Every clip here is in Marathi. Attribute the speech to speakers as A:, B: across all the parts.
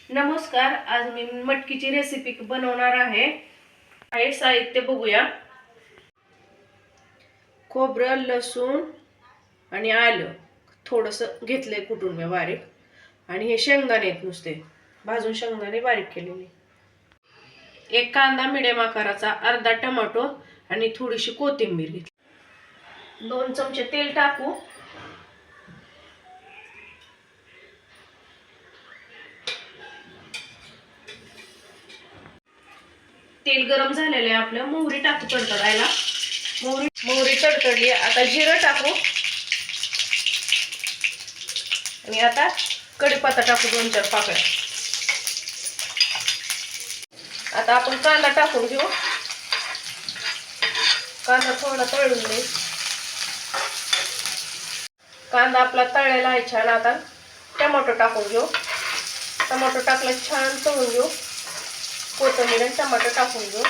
A: नमस्कार, आज मी मटकीची रेसिपी बनवणार आहे. साहित्य बघूया. खोबरं, लसूण आणि आलं थोडंसं घेतलंय कुटून मी बारीक. आणि हे शेंगदाणे आहेत नुसते भाजून शेंगदाणे बारीक केलेले. एक कांदा मिडियम आकाराचा, अर्धा टोमॅटो आणि थोडीशी कोथिंबीर घेतली. 2 चमचे तेल टाकू. तेल गरम झालेलं आहे आपलं. मोहरी टाकू तडतडायला. मोहरी तडतडली. आता जिरं टाकू आणि आता कढीपत्ता टाकू 2-4 पाकळ्या. आता आपण कांदा टाकून घेऊ. कांदा थोडा तळून दे. कांदा आपला तळलेला आहे छान. आता टोमॅटो टाकून घेऊ. टोमॅटो टाकला छान तळून घेऊ. कोथिंबीर आणि टोमॅटो टाकून घेऊ.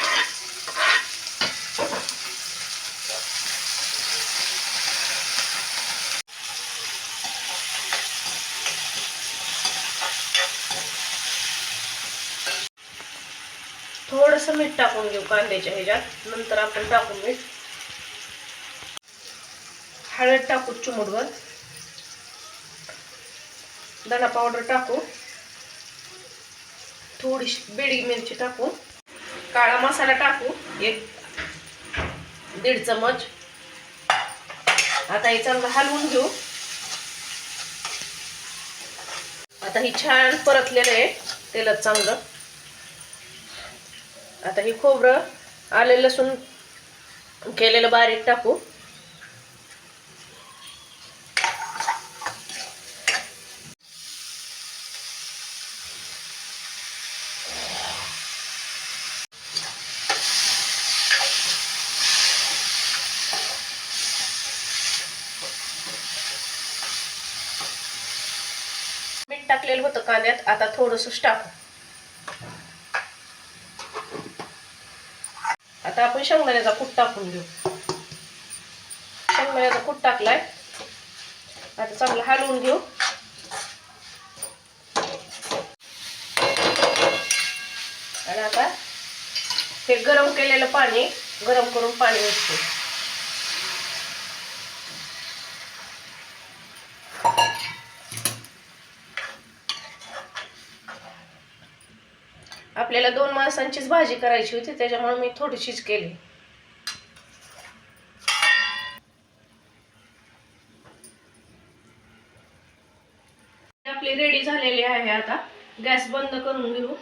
A: थोडंसं मीठ टाकून घेऊ कांद्याच्या ह्याच्यात. नंतर आपण टाकू मीठ. हळद टाकू चिमूटभर. धना पावडर टाकू. थोडीशी बेडगी मिरची टाकू. काळा मसाला टाकू 1-1.5 चमच. आता हे चांगलं हलवून घेऊ. आता ही छान परतलेलं आहे तेलात चांगलं. आता ही खोबरं, आले लसूण केलेलं बारीक टाकू. मीठ टाकलेलं होतं कांद्यात. आता थोडंसं टाकू. आता आपण शेंगदाण्याचा कूट टाकून घेऊ. शेंगदाण्याचा कूट टाकलाय. आता चांगलं हलवून घेऊ. आणि आता हे गरम केलेलं पाणी गरम करून पाणी ओतू. आपल्याला 2 माणसांचीच भाजी करायची होती, त्याच्यामुळे मी थोडीशीच केली. आपली रेडी झालेली आहे. आता गॅस बंद करून घेऊ